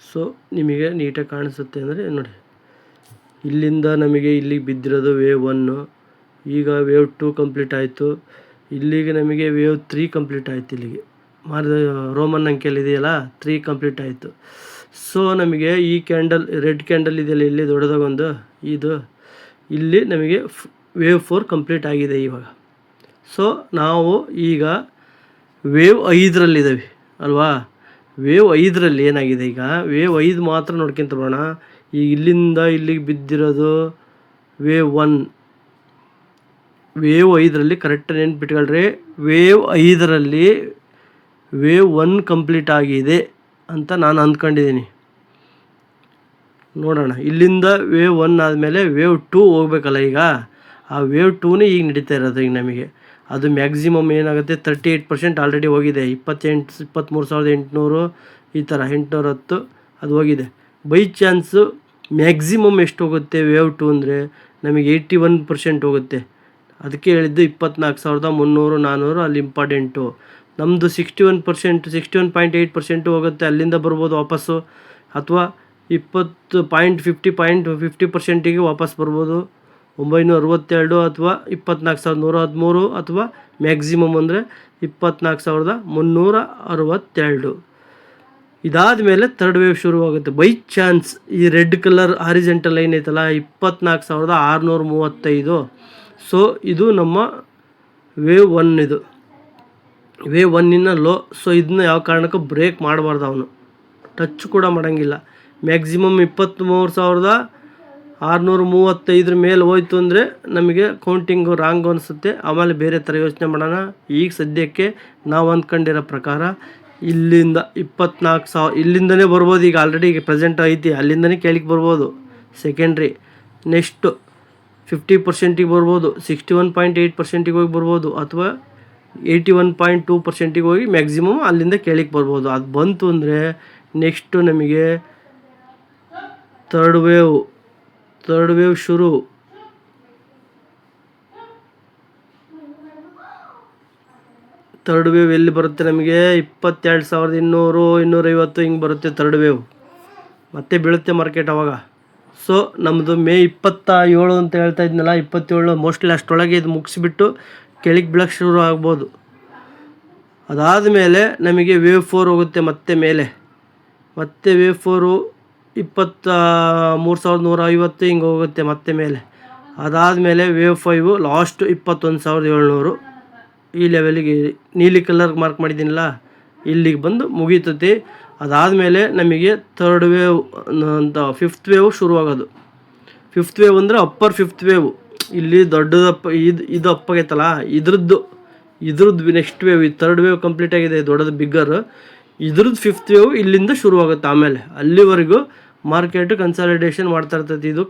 ಸೊ ನಿಮಗೆ ನೀಟಾಗಿ ಕಾಣಿಸುತ್ತೆ ಅಂದರೆ ನೋಡಿ, ಇಲ್ಲಿಂದ ನಮಗೆ ಇಲ್ಲಿಗೆ ಬಿದ್ದಿರೋದು ವೇವ್ 1, ಈಗ ವೇವ್ 2 ಕಂಪ್ಲೀಟ್ ಆಯಿತು. ಇಲ್ಲಿಗೆ ನಮಗೆ ವೇವ್ 3 ಕಂಪ್ಲೀಟ್ ಆಯಿತು. ಇಲ್ಲಿಗೆ ರೋಮನ್ ಅಂಕೆಯಲ್ಲಿ ಇದೆಯಲ್ಲ 3 ಕಂಪ್ಲೀಟ್ ಆಯಿತು. ಸೊ ನಮಗೆ ಈ ಕ್ಯಾಂಡಲ್ ರೆಡ್ ಕ್ಯಾಂಡಲ್ ಇದೆಯಲ್ಲ ಇಲ್ಲಿ ದೊಡ್ಡದಾಗೊಂದು, ಇದು ಇಲ್ಲಿ ನಮಗೆ ವೇವ್ 4 ಕಂಪ್ಲೀಟ್ ಆಗಿದೆ ಇವಾಗ. ಸೊ ನಾವು ಈಗ ವೇವ್ 5ರಲ್ಲಿದ್ದೀವಿ ಅಲ್ವಾ. ವೇವ್ 5ರಲ್ಲಿ ಏನಾಗಿದೆ, ಈಗ ವೇವ್ 5 ಮಾತ್ರ ನೋಡ್ಕೊಂತ ಬರೋಣ. ಈಗ ಇಲ್ಲಿಂದ ಇಲ್ಲಿಗೆ ಬಿದ್ದಿರೋದು ವೇವ್ 1. ವೇವ್ 5ರಲ್ಲಿ ಕರೆಕ್ಟ್ ನೆನ್ಪಿಟ್ಕೊಳ್ರಿ. ವೇವ್ 5ರಲ್ಲಿ ವೇವ್ 1 ಕಂಪ್ಲೀಟ್ ಆಗಿದೆ ಅಂತ ನಾನು ಅಂದ್ಕೊಂಡಿದ್ದೀನಿ. ನೋಡೋಣ, ಇಲ್ಲಿಂದ ವೇವ್ 1 ಆದಮೇಲೆ ವೇವ್ 2 ಹೋಗ್ಬೇಕಲ್ಲ. ಈಗ ಆ ವೇವ್ 2ನೇ ಈಗ ನಡೀತಾ ಇರೋದು. ಈಗ ನಮಗೆ ಅದು ಮ್ಯಾಕ್ಸಿಮಮ್ ಏನಾಗುತ್ತೆ 38% ಆಲ್ರೆಡಿ ಹೋಗಿದೆ. 23,800 ಈ ಥರ 810 ಅದು ಹೋಗಿದೆ. ಬೈ ಚಾನ್ಸು ಮ್ಯಾಕ್ಸಿಮಮ್ ಎಷ್ಟು ಹೋಗುತ್ತೆ ವೇವ್ 2 ಅಂದರೆ ನಮಗೆ 81% ಹೋಗುತ್ತೆ. ಅದಕ್ಕೆ ಹೇಳಿದ್ದು 24,300 400 ಅಲ್ಲಿ ಇಂಪಾರ್ಟೆಂಟು. ನಮ್ಮದು 61%, 61.8% ಹೋಗುತ್ತೆ. ಅಲ್ಲಿಂದ ಬರ್ಬೋದು ವಾಪಸ್ಸು, ಅಥವಾ 20.50% ವಾಪಸ್ ಬರ್ಬೋದು. 962 ಅಥವಾ 24,113 ಅಥವಾ ಮ್ಯಾಕ್ಸಿಮಮ್ ಅಂದರೆ 24,362. ಇದಾದ ಮೇಲೆ ಥರ್ಡ್ ವೇವ್ ಶುರುವಾಗುತ್ತೆ. ಬೈ ಚಾನ್ಸ್ ಈ ರೆಡ್ ಕಲರ್ ಹಾರಿಜೆಂಟಲ್ ಲೈನ್ ಐತಲ್ಲ 24,635. ಸೊ ಇದು ನಮ್ಮ ವೇವ್ 1. ಇದು ವೇವ್ 1 ಲೋ. ಸೊ ಇದನ್ನ ಯಾವ ಕಾರಣಕ್ಕೂ ಬ್ರೇಕ್ ಮಾಡಬಾರ್ದು, ಅವನು ಟಚ್ ಕೂಡ ಮಾಡೋಂಗಿಲ್ಲ. ಮ್ಯಾಕ್ಸಿಮಮ್ 23,635 ಮೇಲೆ ಹೋಯ್ತು ಅಂದರೆ ನಮಗೆ ಕೌಂಟಿಂಗು ರಾಂಗ್ ಅನಿಸುತ್ತೆ. ಆಮೇಲೆ ಬೇರೆ ಥರ ಯೋಚನೆ ಮಾಡೋಣ. ಈಗ ಸದ್ಯಕ್ಕೆ ನಾವು ಅಂದ್ಕೊಂಡಿರೋ ಪ್ರಕಾರ ಇಲ್ಲಿಂದ 24,000 ಇಲ್ಲಿಂದನೇ ಬರ್ಬೋದು. ಈಗ ಆಲ್ರೆಡಿ ಈಗ ಪ್ರೆಸೆಂಟ್ ಐತಿ, ಅಲ್ಲಿಂದನೇ ಕೇಳಿಕ್ಕೆ ಬರ್ಬೋದು ಸೆಕೆಂಡ್ರಿ. ನೆಕ್ಸ್ಟು 50%ಗೆ ಬರ್ಬೋದು, 61.8%ಗೆ ಹೋಗಿ ಬರ್ಬೋದು, ಅಥವಾ 81.2%ಗೆ ಹೋಗಿ ಮ್ಯಾಕ್ಸಿಮಮ್ ಅಲ್ಲಿಂದ ಕೆಳಗೆ ಬರ್ಬೋದು. ಅದು ಬಂತು ಅಂದರೆ ನೆಕ್ಸ್ಟು ನಮಗೆ ಥರ್ಡ್ ವೇವ್ ಶುರು. ಥರ್ಡ್ ವೇವ್ ಎಲ್ಲಿ ಬರುತ್ತೆ ನಮಗೆ 22,200 250 ಹಿಂಗೆ ಬರುತ್ತೆ ಥರ್ಡ್ ವೇವ್. ಮತ್ತೆ ಬೀಳುತ್ತೆ ಮಾರ್ಕೆಟ್ ಅವಾಗ. ಸೊ ನಮ್ಮದು ಮೇ 27 ಅಂತ ಹೇಳ್ತಾ ಇದ್ನಲ್ಲ, 27 ಮೋಸ್ಟ್ಲಿ ಅಷ್ಟರೊಳಗೆ ಇದು ಮುಗಿಸ್ಬಿಟ್ಟು ಕೆಳಗೆ ಬೀಳಕ್ಕೆ ಶುರು ಆಗ್ಬೋದು. ಅದಾದಮೇಲೆ ನಮಗೆ ವೇವ್ 4 ಹೋಗುತ್ತೆ ಮತ್ತೆ ಮೇಲೆ. ಮತ್ತೆ ವೇವ್ 4 23,150 ಹಿಂಗೆ ಹೋಗುತ್ತೆ ಮತ್ತೆ ಮೇಲೆ. ಅದಾದಮೇಲೆ ವೇವ್ 5 ಲಾಸ್ಟ್ 21,700 ಈ ಲೆವೆಲಿಗೆ ನೀಲಿ ಕಲರ್ ಮಾರ್ಕ್ ಮಾಡಿದ್ದೀನಲ್ಲ, ಇಲ್ಲಿಗೆ ಬಂದು ಮುಗೀತತಿ. ಅದಾದಮೇಲೆ ನಮಗೆ ಥರ್ಡ್ ವೇವ್ ಅಂತ 5th ವೇವ್ ಶುರುವಾಗೋದು. 5th ವೇವ್ ಅಂದರೆ ಅಪ್ಪರ್ 5th ವೇವ್. ಇಲ್ಲಿ ದೊಡ್ಡದಪ್ಪ ಇದು ಅಪ್ಪಾಗೈತಲ್ಲ, ಇದ್ರದ್ದು ನೆಕ್ಸ್ಟ್ ವೇವ್. ಈ ಥರ್ಡ್ ವೇವ್ ಕಂಪ್ಲೀಟ್ ಆಗಿದೆ, ದೊಡ್ಡದು ಬಿಗ್ಗರ್. ಇದ್ರದ್ದು 5th ವೇವ್ ಇಲ್ಲಿಂದ ಶುರುವಾಗುತ್ತೆ. ಆಮೇಲೆ ಅಲ್ಲಿವರೆಗೂ ಮಾರ್ಕೆಟ್ ಕನ್ಸಾಲಿಡೇಷನ್ ಮಾಡ್ತಾ ಇರ್ತೈತಿ. ಇದು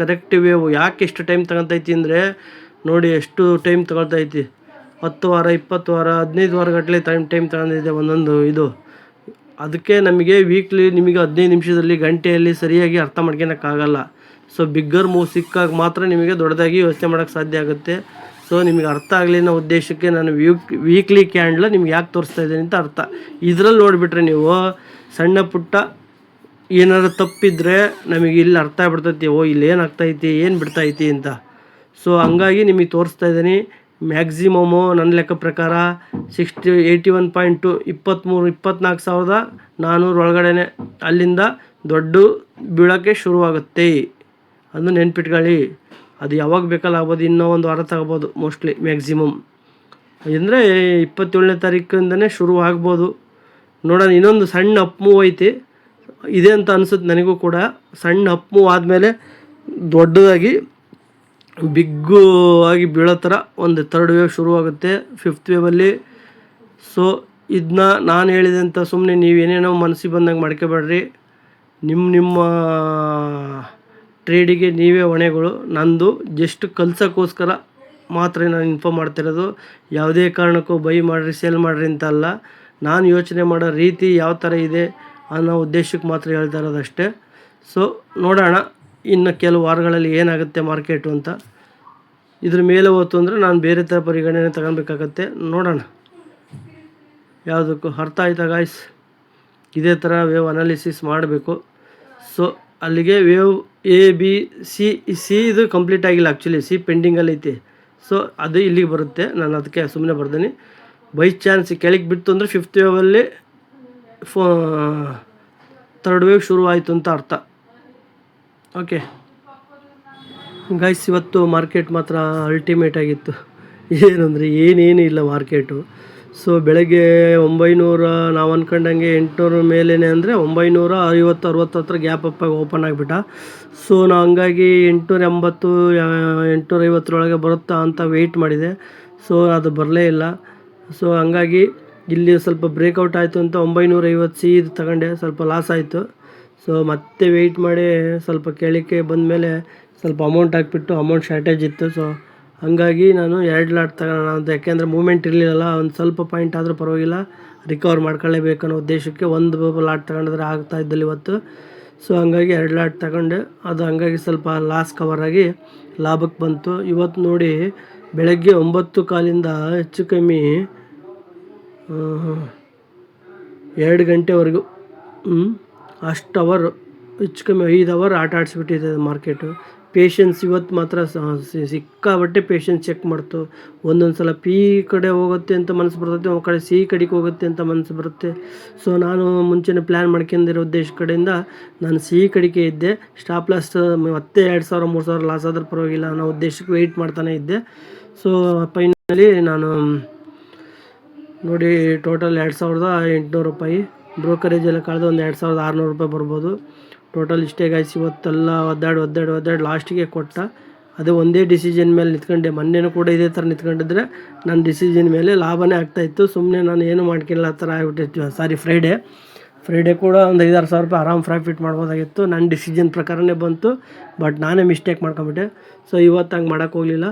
ಕರೆಕ್ಟ್ ವೇವ್. ಯಾಕೆ ಎಷ್ಟು ಟೈಮ್ ತಗೊತೈತಿ ಅಂದರೆ ನೋಡಿ, ಎಷ್ಟು ಟೈಮ್ ತಗೊಳ್ತೈತಿ. 10 ವಾರ 20 ವಾರ 15 ವಾರ ಗಟ್ಟಲೆ ಟೈಮ್ ತಗೊಂಡಿದೆ ಒಂದೊಂದು ಇದು. ಅದಕ್ಕೆ ನಮಗೆ ವೀಕ್ಲಿ ನಿಮಗೆ 15 ನಿಮಿಷದಲ್ಲಿ ಗಂಟೆಯಲ್ಲಿ ಸರಿಯಾಗಿ ಅರ್ಥ ಮಾಡ್ಕೊಳಕ್ಕಾಗಲ್ಲ. ಸೊ ಬಿಗ್ಗರ್ ಮೂವ್ ಸಿಕ್ಕಾಗ ಮಾತ್ರ ನಿಮಗೆ ದೊಡ್ಡದಾಗಿ ಯೋಚನೆ ಮಾಡೋಕ್ಕೆ ಸಾಧ್ಯ ಆಗುತ್ತೆ. ಸೊ ನಿಮಗೆ ಅರ್ಥ ಆಗಲಿ ಅನ್ನೋ ಉದ್ದೇಶಕ್ಕೆ ನಾನು ವೀಕ್ಲಿ ಕ್ಯಾಂಡ್ಲ ನಿಮ್ಗೆ ಯಾಕೆ ತೋರಿಸ್ತಾ ಇದ್ದೀನಿ ಅಂತ ಅರ್ಥ. ಇದರಲ್ಲಿ ನೋಡಿಬಿಟ್ರೆ ನೀವು ಸಣ್ಣ ಪುಟ್ಟ ಏನಾದ್ರು ತಪ್ಪಿದ್ರೆ ನಮಗೆ ಇಲ್ಲಿ ಅರ್ಥ ಆಗ್ಬಿಡ್ತೈತಿ, ಇಲ್ಲಿ ಏನು ಆಗ್ತೈತಿ, ಏನು ಬಿಡ್ತೈತಿ ಅಂತ. ಸೊ ಹಂಗಾಗಿ ನಿಮಗೆ ತೋರಿಸ್ತಾ ಇದ್ದೀನಿ. ಮ್ಯಾಕ್ಸಿಮಮ್ಮು ನನ್ನ ಲೆಕ್ಕ ಪ್ರಕಾರ 81.2 24,400 ಒಳಗಡೆ ಅಲ್ಲಿಂದ ದೊಡ್ಡ ಬೀಳೋಕ್ಕೆ ಶುರುವಾಗುತ್ತೆ. ಅದು ನೆನ್ಪಿಟ್ಕೊಳ್ಳಿ. ಅದು ಯಾವಾಗ ಬೇಕಲ್ಲ ಆಗ್ಬೋದು, ಇನ್ನೂ ಒಂದು ವಾರ ತಗೋಬೋದು ಮೋಸ್ಟ್ಲಿ ಮ್ಯಾಕ್ಸಿಮಮ್. ಅಂದರೆ 27ನೇ ತಾರೀಕಿಂದನೇ ಶುರು ಆಗ್ಬೋದು. ನೋಡೋಣ. ಇನ್ನೊಂದು ಸಣ್ಣ ಅಪ್ ಮೂವ್ ಐತಿ ಇದೆ ಅಂತ ಅನಿಸುತ್ತೆ ನನಗೂ ಕೂಡ. ಸಣ್ಣ ಅಪ್ ಮೂವ್ ಆದಮೇಲೆ ದೊಡ್ಡದಾಗಿ ಬಿಗ್ಗು ಆಗಿ ಬೀಳೋ ಥರ ಒಂದು ಥರ್ಡ್ ವೇವ್ ಶುರುವಾಗುತ್ತೆ 5th ವೇವಲ್ಲಿ. ಸೊ ಇದನ್ನ ನಾನು ಹೇಳಿದೆ ಅಂತ ಸುಮ್ಮನೆ ನೀವೇನೇನೋ ಮನಸ್ಸಿಗೆ ಬಂದಂಗೆ ಮಾಡ್ಕೋಬೇಡ್ರಿ. ನಿಮ್ಮ ಟ್ರೇಡಿಗೆ ನೀವೇ ಹೊಣೆಗಳು. ನಂದು ಜಸ್ಟ್ ಕಲ್ಸೋಕ್ಕೋಸ್ಕರ ಮಾತ್ರ ನಾನು ಇನ್ಫಾರ್ಮ್ ಮಾಡ್ತಿರೋದು. ಯಾವುದೇ ಕಾರಣಕ್ಕೂ ಬೈ ಮಾಡಿರಿ ಸೇಲ್ ಮಾಡಿರಿ ಅಂತ ಅಲ್ಲ. ನಾನು ಯೋಚನೆ ಮಾಡೋ ರೀತಿ ಯಾವ ಥರ ಇದೆ ಅನ್ನೋ ಉದ್ದೇಶಕ್ಕೆ ಮಾತ್ರ ಹೇಳ್ತಾ ಇರೋದು ಅಷ್ಟೇ. ಸೊ ನೋಡೋಣ ಇನ್ನು ಕೆಲವು ವಾರಗಳಲ್ಲಿ ಏನಾಗುತ್ತೆ ಮಾರ್ಕೆಟು ಅಂತ. ಇದ್ರ ಮೇಲೆ ಹೋಯ್ತು ಅಂದರೆ ನಾನು ಬೇರೆ ಥರ ಪರಿಗಣನೆ ತಗೊಬೇಕಾಗತ್ತೆ. ನೋಡೋಣ ಯಾವುದಕ್ಕೂ. ಅರ್ಥ ಆಯ್ತಾ ಗಾಯ್ಸ್? ಇದೇ ಥರ ವೇವ್ ಅನಾಲಿಸಿಸ್ ಮಾಡಬೇಕು. ಸೊ ಅಲ್ಲಿಗೆ ವೇವ್ ABC ಇದು ಕಂಪ್ಲೀಟ್ ಆಗಿಲ್ಲ. ಆ್ಯಕ್ಚುಲಿ C ಪೆಂಡಿಂಗಲ್ಲಿ ಐತಿ. ಸೊ ಅದು ಇಲ್ಲಿಗೆ ಬರುತ್ತೆ. ನಾನು ಅದಕ್ಕೆ ಸುಮ್ಮನೆ ಬರ್ತೀನಿ. ಬೈ ಚಾನ್ಸ್ ಕೆಳಗೆ ಬಿತ್ತು ಅಂದರೆ 5th ವೇವಲ್ಲಿ ಥರ್ಡ್ ವೇವ್ ಶುರು ಆಯಿತು ಅಂತ ಅರ್ಥ. ಓಕೆ ಗೈಸ್, ಇವತ್ತು ಮಾರ್ಕೆಟ್ ಮಾತ್ರ ಅಲ್ಟಿಮೇಟ್ ಆಗಿತ್ತು. ಏನಂದರೆ ಏನೇನು ಇಲ್ಲ ಮಾರ್ಕೆಟು. ಸೊ ಬೆಳಗ್ಗೆ 900 ನಾವು ಅಂದ್ಕೊಂಡಂಗೆ 800 ಮೇಲೇ ಅಂದರೆ 950-60 ಹತ್ರ ಗ್ಯಾಪ್ ಅಪ್ಪಾಗಿ ಓಪನ್ ಆಗಿಬಿಟ್ಟ. ಸೊ ನಾವು ಹಂಗಾಗಿ 880 850 ಬರುತ್ತಾ ಅಂತ ವೆಯ್ಟ್ ಮಾಡಿದೆ. ಸೊ ಅದು ಬರಲೇ ಇಲ್ಲ. ಸೊ ಹಂಗಾಗಿ ಇಲ್ಲಿ ಸ್ವಲ್ಪ ಬ್ರೇಕೌಟ್ ಆಯಿತು ಅಂತ 950 ಇದು ತಗೊಂಡೆ. ಸ್ವಲ್ಪ ಲಾಸ್ ಆಯಿತು. ಸೊ ಮತ್ತೆ ವೆಯ್ಟ್ ಮಾಡಿ ಸ್ವಲ್ಪ ಕೆಳಕ್ಕೆ ಬಂದಮೇಲೆ ಸ್ವಲ್ಪ ಅಮೌಂಟ್ ಹಾಕ್ಬಿಟ್ಟು ಅಮೌಂಟ್ ಶಾರ್ಟೇಜ್ ಇತ್ತು. ಸೊ ಹಾಗಾಗಿ ನಾನು 2 ಲಾಟ್ ತಗೋಣ ಅಂತ. ಯಾಕೆಂದರೆ ಮೂಮೆಂಟ್ ಇರಲಿಲ್ಲ. ಒಂದು ಸ್ವಲ್ಪ ಪಾಯಿಂಟ್ ಆದರೂ ಪರವಾಗಿಲ್ಲ, ರಿಕವರ್ ಮಾಡ್ಕೊಳ್ಳೇಬೇಕು ಅನ್ನೋ ಉದ್ದೇಶಕ್ಕೆ ಒಂದು ಲಾಟ್ ತಗೊಂಡಿದ್ರೆ ಆಗ್ತಾ ಇದ್ದಲ್ಲಿ ಇವತ್ತು. ಸೊ ಹಂಗಾಗಿ 2 ಲಾಟ್ ತಗೊಂಡೆ. ಅದು ಹಂಗಾಗಿ ಸ್ವಲ್ಪ ಲಾಸ್ ಕವರ್ ಆಗಿ ಲಾಭಕ್ಕೆ ಬಂತು. ಇವತ್ತು ನೋಡಿ ಬೆಳಗ್ಗೆ 9:15 ಹೆಚ್ಚು ಕಮ್ಮಿ 2 ಗಂಟೆವರೆಗೂ ಅಷ್ಟು ಅವರ್ ಹೆಚ್ಚು ಕಮ್ಮಿ 5 ಅವರ್ ಆಟ ಆಡಿಸ್ಬಿಟ್ಟಿದೆ ಮಾರ್ಕೆಟು. ಪೇಷನ್ಸ್ ಇವತ್ತು ಮಾತ್ರ ಸಿಕ್ಕಾಬಟ್ಟೆ ಪೇಷನ್ಸ್ ಚೆಕ್ ಮಾಡ್ತು. ಒಂದೊಂದು ಸಲ ಪಿ ಕಡೆ ಹೋಗುತ್ತೆ ಅಂತ ಮನಸ್ಸು ಬರ್ತೈತೆ, ಒಂದು ಕಡೆ ಸಿ ಕಡೆಗೆ ಹೋಗುತ್ತೆ ಅಂತ ಮನಸ್ಸು ಬರುತ್ತೆ. ಸೊ ನಾನು ಮುಂಚೆನೇ ಪ್ಲ್ಯಾನ್ ಮಾಡ್ಕೊಂಡಿರೋ ಉದ್ದೇಶ ಕಡೆಯಿಂದ ನಾನು ಸಿ ಕಡೆಗೆ ಇದ್ದೆ. ಸ್ಟಾಪ್ ಲಾಸ್ ಮತ್ತೆ 2,000-3,000 ಲಾಸ್ ಆದರೂ ಪರವಾಗಿಲ್ಲ ಅನ್ನೋ ಉದ್ದೇಶಕ್ಕೆ ವೆಯ್ಟ್ ಮಾಡ್ತಾನೆ ಇದ್ದೆ. ಸೊ ಫೈನಲಿ ನಾನು ನೋಡಿ ಟೋಟಲ್ 2,800 ರೂಪಾಯಿ ಬ್ರೋಕರೇಜ್ ಎಲ್ಲ ಕಳೆದು ಒಂದು 2,600 ರೂಪಾಯಿ ಬರ್ಬೋದು. ಟೋಟಲ್ ಇಷ್ಟೇ ಗಾಯ್ಸ್. ಇವತ್ತೆಲ್ಲ ಒದ್ದಾಡಿ ಲಾಸ್ಟಿಗೆ ಕೊಟ್ಟ. ಅದು ಒಂದೇ ಡಿಸಿಷನ್ ಮೇಲೆ ನಿಂತ್ಕೊಂಡೆ. ಮೊನ್ನೆನೂ ಕೂಡ ಇದೇ ಥರ ನಿಂತ್ಕೊಂಡಿದ್ರೆ ನನ್ನ ಡಿಸಿಷನ್ ಮೇಲೆ ಲಾಭನೇ ಆಗ್ತಾಯಿತ್ತು. ಸುಮ್ಮನೆ ನಾನು ಏನು ಮಾಡ್ಕೊಳ್ಳೋ ಆ ಥರ ಆಗ್ಬಿಟ್ಟಿತ್ತು. ಫ್ರೈಡೇ ಕೂಡ ಒಂದು 5,000-6,000 ರೂಪಾಯಿ ಆರಾಮ್ ಪ್ರಾಫಿಟ್ ಮಾಡ್ಬೋದಾಗಿತ್ತು. ನನ್ನ ಡಿಸಿಷನ್ ಪ್ರಕಾರನೇ ಬಂತು, ಬಟ್ ನಾನೇ ಮಿಸ್ಟೇಕ್ ಮಾಡ್ಕೊಂಬಿಟ್ಟೆ. ಸೊ ಇವತ್ತು ಹಂಗೆ ಮಾಡೋಕ್ಕೋಗಲಿಲ್ಲ.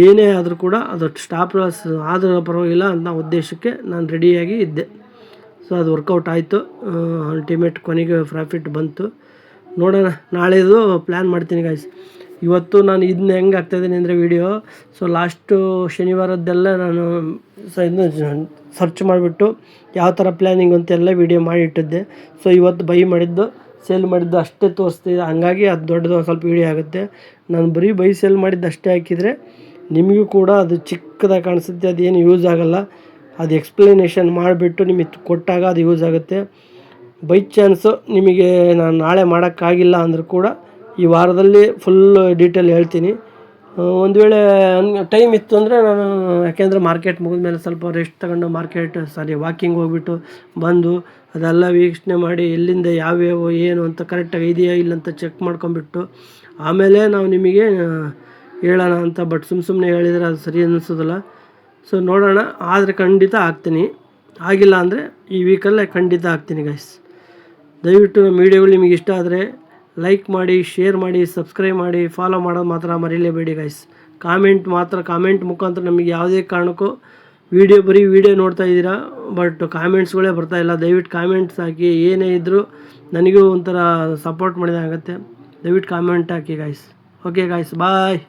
ಏನೇ ಆದರೂ ಕೂಡ ಅದು ಸ್ಟಾಪ್ ಲಾಸ್ ಆದರೂ ಪರವಾಗಿಲ್ಲ ಅನ್ನೋ ಉದ್ದೇಶಕ್ಕೆ ನಾನು ರೆಡಿಯಾಗಿ ಇದ್ದೆ. ಸೊ ಅದು ವರ್ಕೌಟ್ ಆಯಿತು. ಅಲ್ಟಿಮೇಟ್ ಕೊನೆಗೆ ಪ್ರಾಫಿಟ್ ಬಂತು. ನೋಡೋಣ, ನಾಳೆದು ಪ್ಲ್ಯಾನ್ ಮಾಡ್ತೀನಿ ಗೈಸ್. ಇವತ್ತು ನಾನು ಇದನ್ನ ಹೆಂಗೆ ಆಗ್ತಾಯಿದ್ದೀನಿ ಅಂದರೆ ವೀಡಿಯೋ, ಸೊ ಲಾಸ್ಟು ಶನಿವಾರದ್ದೆಲ್ಲ ನಾನು ಇದನ್ನ ಸರ್ಚ್ ಮಾಡಿಬಿಟ್ಟು ಯಾವ ಥರ ಪ್ಲ್ಯಾನಿಂಗ್ ಅಂತೆಲ್ಲ ವೀಡಿಯೋ ಮಾಡಿ ಇಟ್ಟಿದ್ದೆ. ಸೊ ಇವತ್ತು ಬೈ ಮಾಡಿದ್ದು ಸೇಲ್ ಮಾಡಿದ್ದು ಅಷ್ಟೇ ತೋರಿಸ್ತಿದ್ದೆ, ಹಂಗಾಗಿ ಅದು ದೊಡ್ಡದು ಒಂದು ಸ್ವಲ್ಪ ವೀಡಿಯೋ ಆಗುತ್ತೆ. ನಾನು ಬರೀ ಬೈ ಸೇಲ್ ಮಾಡಿದ್ದು ಅಷ್ಟೇ ಹಾಕಿದರೆ ನಿಮಗೂ ಕೂಡ ಅದು ಚಿಕ್ಕದಾಗಿ ಕಾಣಿಸುತ್ತೆ, ಅದೇನು ಯೂಸ್ ಆಗೋಲ್ಲ. ಅದು ಎಕ್ಸ್ಪ್ಲನೇಷನ್ ಮಾಡಿಬಿಟ್ಟು ನಿಮಗೆ ಕೊಟ್ಟಾಗ ಅದು ಯೂಸ್ ಆಗುತ್ತೆ. ಬೈ ಚಾನ್ಸು ನಿಮಗೆ ನಾನು ನಾಳೆ ಮಾಡೋಕ್ಕಾಗಿಲ್ಲ ಅಂದರೂ ಕೂಡ ಈ ವಾರದಲ್ಲಿ ಫುಲ್ ಡೀಟೇಲ್ ಹೇಳ್ತೀನಿ. ಒಂದು ವೇಳೆ ಟೈಮ್ ಇತ್ತು ಅಂದರೆ ನಾನು, ಯಾಕೆಂದರೆ ಮಾರ್ಕೆಟ್ ಮುಗಿದ್ಮೇಲೆ ಸ್ವಲ್ಪ ರೆಸ್ಟ್ ತಗೊಂಡು ವಾಕಿಂಗ್ ಹೋಗ್ಬಿಟ್ಟು ಬಂದು ಅದೆಲ್ಲ ವೀಕ್ಷಣೆ ಮಾಡಿ ಎಲ್ಲಿಂದ ಯಾವ್ಯಾವ ಏನು ಅಂತ ಕರೆಕ್ಟಾಗಿ ಇದೆಯಾ ಇಲ್ಲ ಅಂತ ಚೆಕ್ ಮಾಡ್ಕೊಂಬಿಟ್ಟು ಆಮೇಲೆ ನಾವು ನಿಮಗೆ ಹೇಳೋಣ ಅಂತ. ಬಟ್ ಸುಮ್ಮನೆ ಹೇಳಿದರೆ ಅದು ಸರಿ ಅನ್ನಿಸೋದಿಲ್ಲ. ಸೊ ನೋಡೋಣ, ಆದರೆ ಖಂಡಿತ ಆಗ್ತೀನಿ. ಆಗಿಲ್ಲ ಅಂದರೆ ಈ ವೀಕಲ್ಲೇ ಖಂಡಿತ ಆಗ್ತೀನಿ ಗೈಸ್. ದಯವಿಟ್ಟು ನಮ್ಮ ವೀಡಿಯೋಗಳು ನಿಮಗೆ ಇಷ್ಟ ಆದರೆ ಲೈಕ್ ಮಾಡಿ, ಶೇರ್ ಮಾಡಿ, ಸಬ್ಸ್ಕ್ರೈಬ್ ಮಾಡಿ, ಫಾಲೋ ಮಾಡೋದು ಮಾತ್ರ ಮರೀಲೇಬೇಡಿ ಗೈಸ್. ಕಾಮೆಂಟ್ ಮುಖಾಂತರ ನಮಗೆ ಯಾವುದೇ ಕಾರಣಕ್ಕೂ ಬರೀ ವೀಡಿಯೋ ನೋಡ್ತಾ ಇದ್ದೀರಾ, ಬಟ್ ಕಾಮೆಂಟ್ಸ್ಗಳೇ ಬರ್ತಾಯಿಲ್ಲ. ದಯವಿಟ್ಟು ಕಾಮೆಂಟ್ಸ್ ಹಾಕಿ, ಏನೇ ಇದ್ದರೂ ನನಗೂ ಒಂಥರ ಸಪೋರ್ಟ್ ಮಾಡಿದ ಆಗುತ್ತೆ. ದಯವಿಟ್ಟು ಕಾಮೆಂಟ್ ಹಾಕಿ ಗೈಸ್. ಓಕೆ ಗೈಸ್, ಬಾಯ್.